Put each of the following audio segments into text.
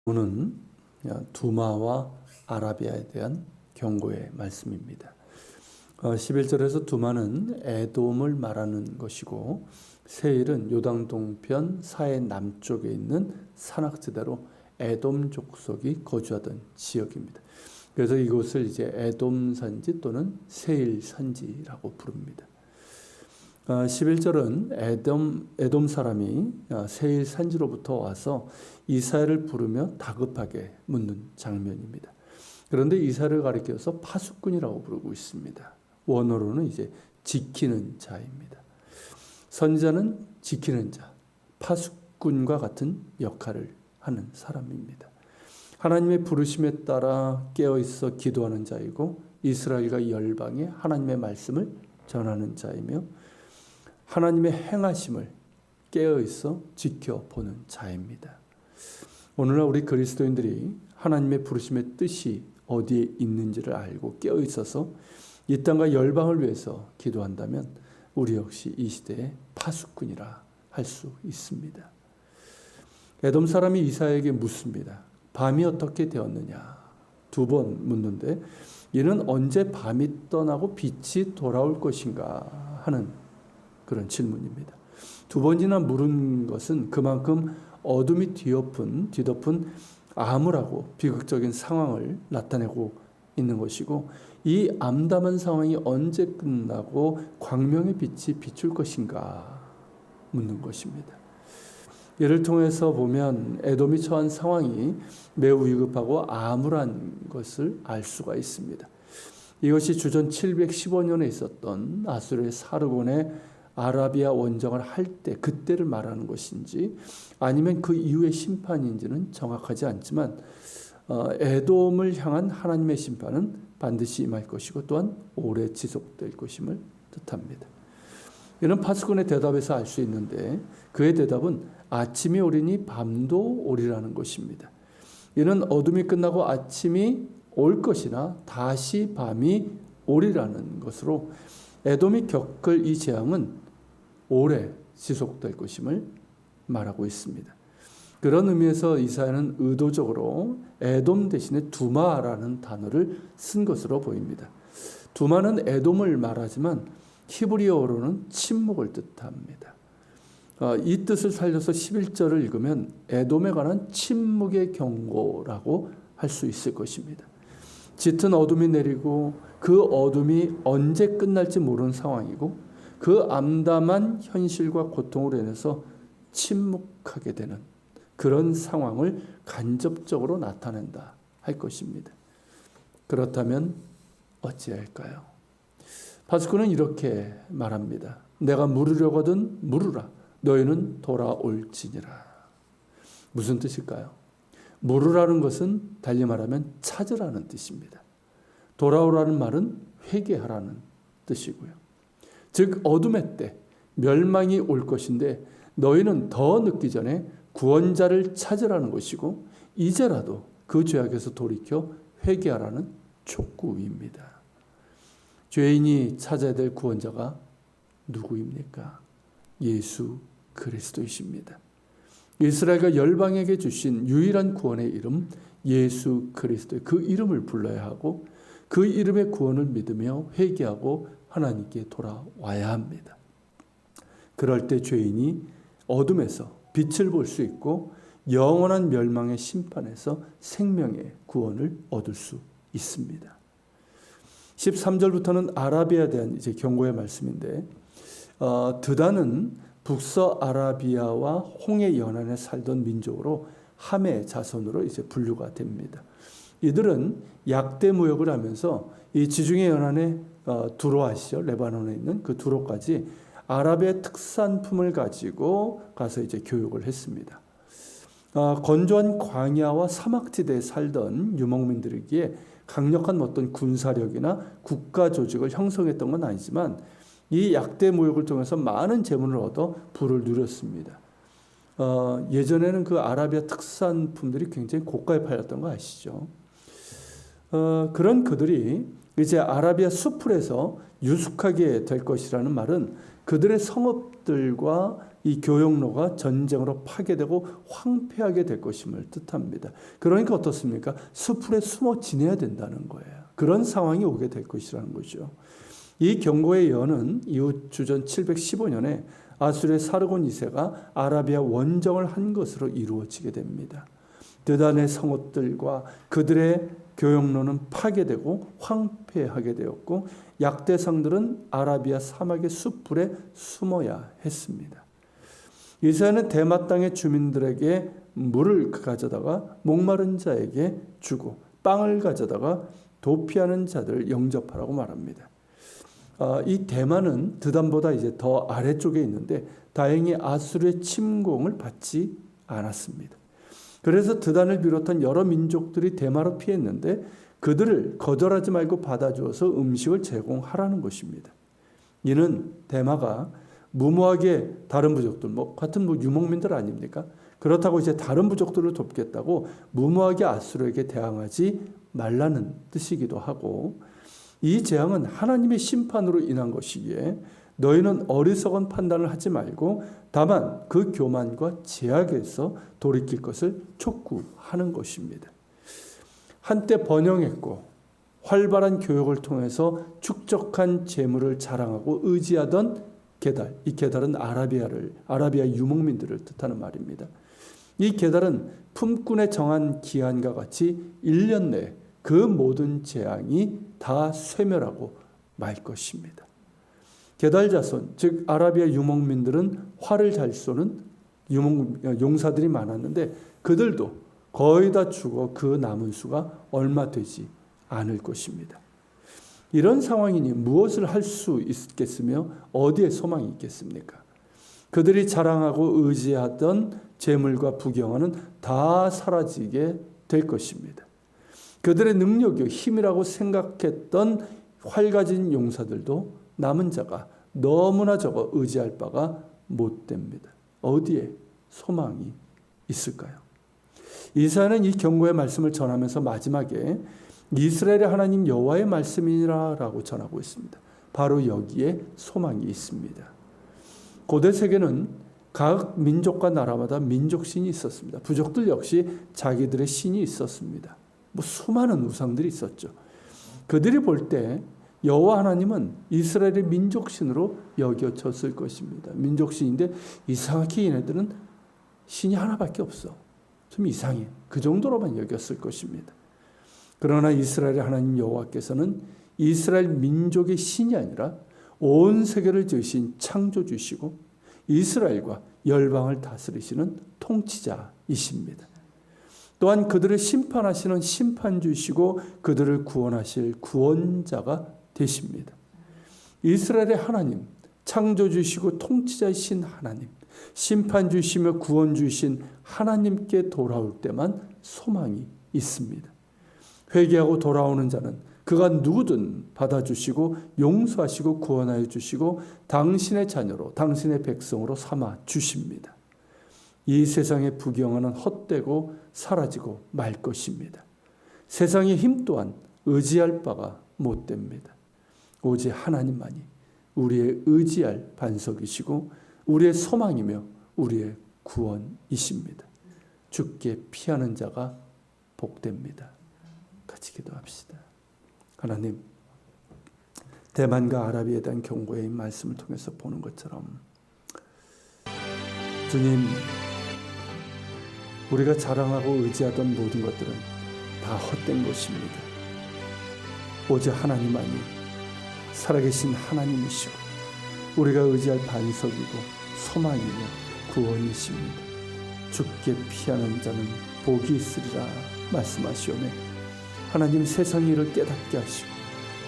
오는 두마와 아라비아에 대한 경고의 말씀입니다. 11절에서 두마는 에돔을 말하는 것이고 세일은 요단 동편 사해 남쪽에 있는 산악지대로 에돔 족속이 거주하던 지역입니다. 그래서 이곳을 이제 에돔 산지 또는 세일 산지라고 부릅니다. 11절은 에돔 사람이 세일 산지로부터 와서 이사야를 부르며 다급하게 묻는 장면입니다. 그런데 이사야를 가리켜서 파수꾼이라고 부르고 있습니다. 원어로는 이제 지키는 자입니다. 선지자는 지키는 자, 파수꾼과 같은 역할을 하는 사람입니다. 하나님의 부르심에 따라 깨어있어 기도하는 자이고 이스라엘과 열방에 하나님의 말씀을 전하는 자이며 하나님의 행하심을 깨어있어 지켜보는 자입니다. 오늘날 우리 그리스도인들이 하나님의 부르심의 뜻이 어디에 있는지를 알고 깨어있어서 이 땅과 열방을 위해서 기도한다면 우리 역시 이 시대의 파수꾼이라 할 수 있습니다. 에돔 사람이 이사야에게 묻습니다. 밤이 어떻게 되었느냐? 2번 묻는데 이는 언제 밤이 떠나고 빛이 돌아올 것인가 하는 그런 질문입니다. 2번이나 물은 것은 그만큼 어둠이 뒤덮은 암울하고 비극적인 상황을 나타내고 있는 것이고 이 암담한 상황이 언제 끝나고 광명의 빛이 비출 것인가 묻는 것입니다. 이를 통해서 보면 에돔이 처한 상황이 매우 위급하고 암울한 것을 알 수가 있습니다. 이것이 주전 715년에 있었던 아수르의 사르곤의 아라비아 원정을 할 때 그때를 말하는 것인지 아니면 그 이후의 심판인지는 정확하지 않지만 에돔을 향한 하나님의 심판은 반드시 임할 것이고 또한 오래 지속될 것임을 뜻합니다. 이는 파수꾼의 대답에서 알 수 있는데 그의 대답은 아침이 오리니 밤도 오리라는 것입니다. 이는 어둠이 끝나고 아침이 올 것이나 다시 밤이 오리라는 것으로 에돔이 겪을 이 재앙은 오래 지속될 것임을 말하고 있습니다. 그런 의미에서 이사야는 의도적으로 에돔 대신에 두마라는 단어를 쓴 것으로 보입니다. 두마는 에돔을 말하지만 히브리어로는 침묵을 뜻합니다. 이 뜻을 살려서 11절을 읽으면 에돔에 관한 침묵의 경고라고 할 수 있을 것입니다. 짙은 어둠이 내리고 그 어둠이 언제 끝날지 모르는 상황이고 그 암담한 현실과 고통으로 인해서 침묵하게 되는 그런 상황을 간접적으로 나타낸다 할 것입니다. 그렇다면 어찌할까요? 파수꾼은 이렇게 말합니다. 내가 물으려거든 물으라. 너희는 돌아올지니라. 무슨 뜻일까요? 물으라는 것은 달리 말하면 찾으라는 뜻입니다. 돌아오라는 말은 회개하라는 뜻이고요. 즉 어둠의 때 멸망이 올 것인데 너희는 더 늦기 전에 구원자를 찾으라는 것이고 이제라도 그 죄악에서 돌이켜 회개하라는 촉구입니다. 죄인이 찾아야 될 구원자가 누구입니까? 예수 그리스도이십니다. 이스라엘과 열방에게 주신 유일한 구원의 이름 예수 그리스도의 그 이름을 불러야 하고 그 이름의 구원을 믿으며 회개하고 하나님께 돌아와야 합니다. 그럴 때 죄인이 어둠에서 빛을 볼 수 있고 영원한 멸망의 심판에서 생명의 구원을 얻을 수 있습니다. 13절부터는 아라비아에 대한 이제 경고의 말씀인데 드단은 북서 아라비아와 홍해 연안에 살던 민족으로 함의 자손으로 이제 분류가 됩니다. 이들은 약대 무역을 하면서 이 지중해 연안에 두로 아시죠? 레바논에 있는 그 두로까지 아랍의 특산품을 가지고 가서 이제 교육을 했습니다. 건조한 광야와 사막지대에 살던 유목민들에게 강력한 어떤 군사력이나 국가 조직을 형성했던 건 아니지만 이 약대 무역을 통해서 많은 재물을 얻어 부를 누렸습니다. 예전에는 그 아라비아 특산품들이 굉장히 고가에 팔렸던 거 아시죠? 그런 그들이 이제 아라비아 수풀에서 유숙하게 될 것이라는 말은 그들의 성읍들과 이 교역로가 전쟁으로 파괴되고 황폐하게 될 것임을 뜻합니다. 그러니까 어떻습니까? 숲풀에 숨어 지내야 된다는 거예요. 그런 상황이 오게 될 것이라는 거죠. 이 경고의 예언은 이후 주전 715년에 아수르의 사르곤 2세가 아라비아 원정을 한 것으로 이루어지게 됩니다. 드단의 성읍들과 그들의 교역로는 파괴되고 황폐하게 되었고 약대상들은 아라비아 사막의 숲풀에 숨어야 했습니다. 이사야는 대마 땅의 주민들에게 물을 가져다가 목마른 자에게 주고 빵을 가져다가 도피하는 자들 영접하라고 말합니다. 이 대마는 드단보다 이제 더 아래쪽에 있는데 다행히 아수르의 침공을 받지 않았습니다. 그래서 드단을 비롯한 여러 민족들이 대마로 피했는데 그들을 거절하지 말고 받아주어서 음식을 제공하라는 것입니다. 이는 대마가 무모하게 다른 부족들, 같은 유목민들 아닙니까? 그렇다고 이제 다른 부족들을 돕겠다고 무모하게 아수르에게 대항하지 말라는 뜻이기도 하고, 이 재앙은 하나님의 심판으로 인한 것이기에 너희는 어리석은 판단을 하지 말고 다만 그 교만과 제약에서 돌이킬 것을 촉구하는 것입니다. 한때 번영했고 활발한 교역을 통해서 축적한 재물을 자랑하고 의지하던 게달, 이 게달은 아라비아 유목민들을 뜻하는 말입니다. 이 게달은 품꾼에 정한 기한과 같이 1년 내에 그 모든 재앙이 다 쇠멸하고 말 것입니다. 게달 자손, 즉 아라비아 유목민들은 활을 잘 쏘는 용사들이 많았는데 그들도 거의 다 죽어 그 남은 수가 얼마 되지 않을 것입니다. 이런 상황이니 무엇을 할 수 있겠으며 어디에 소망이 있겠습니까? 그들이 자랑하고 의지하던 재물과 부경화는 다 사라지게 될 것입니다. 그들의 능력이 힘이라고 생각했던 활 가진 용사들도 남은 자가 너무나 적어 의지할 바가 못 됩니다. 어디에 소망이 있을까요? 이사야는 이 경고의 말씀을 전하면서 마지막에 이스라엘의 하나님 여호와의 말씀이라고 전하고 있습니다. 바로 여기에 소망이 있습니다. 고대 세계는 각 민족과 나라마다 민족신이 있었습니다. 부족들 역시 자기들의 신이 있었습니다. 수많은 우상들이 있었죠. 그들이 볼 때 여호와 하나님은 이스라엘의 민족신으로 여겨졌을 것입니다. 민족신인데 이상하게 얘네들은 신이 하나밖에 없어. 좀 이상해. 그 정도로만 여겼을 것입니다. 그러나 이스라엘의 하나님 여호와께서는 이스라엘 민족의 신이 아니라 온 세계를 지으신 창조주시고 이스라엘과 열방을 다스리시는 통치자이십니다. 또한 그들을 심판하시는 심판주시고 그들을 구원하실 구원자가 되십니다. 이스라엘의 하나님, 창조주시고 통치자이신 하나님, 심판주시며 구원주신 하나님께 돌아올 때만 소망이 있습니다. 회개하고 돌아오는 자는 그가 누구든 받아주시고 용서하시고 구원하여 주시고 당신의 자녀로 당신의 백성으로 삼아 주십니다. 이 세상의 부경화는 헛되고 사라지고 말 것입니다. 세상의 힘 또한 의지할 바가 못 됩니다. 오직 하나님만이 우리의 의지할 반석이시고 우리의 소망이며 우리의 구원이십니다. 주께 피하는 자가 복됩니다. 같이 기도합시다. 하나님, 대만과 아라비아에 대한 경고의 말씀을 통해서 보는 것처럼 주님, 우리가 자랑하고 의지하던 모든 것들은 다 헛된 것입니다. 오직 하나님만이 살아계신 하나님이시고 우리가 의지할 반석이고 소망이며 구원이십니다. 주께 피하는 자는 복이 있으리라 말씀하시오매 하나님, 세상이 이를 깨닫게 하시고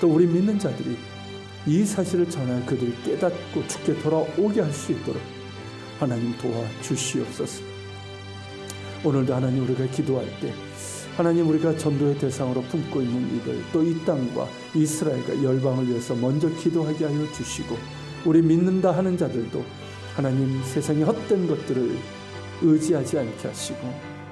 또 우리 믿는 자들이 이 사실을 전하여 그들이 깨닫고 주께 돌아오게 할 수 있도록 하나님 도와주시옵소서. 오늘도 하나님, 우리가 기도할 때 하나님, 우리가 전도의 대상으로 품고 있는 이들, 또 이 땅과 이스라엘과 열방을 위해서 먼저 기도하게 하여 주시고 우리 믿는다 하는 자들도 하나님, 세상의 헛된 것들을 의지하지 않게 하시고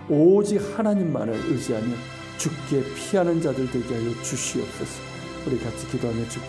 오직 하나님만을 의지하며 주께 피하는 자들 되게 하여 주시옵소서. 우리 같이 기도하며 주께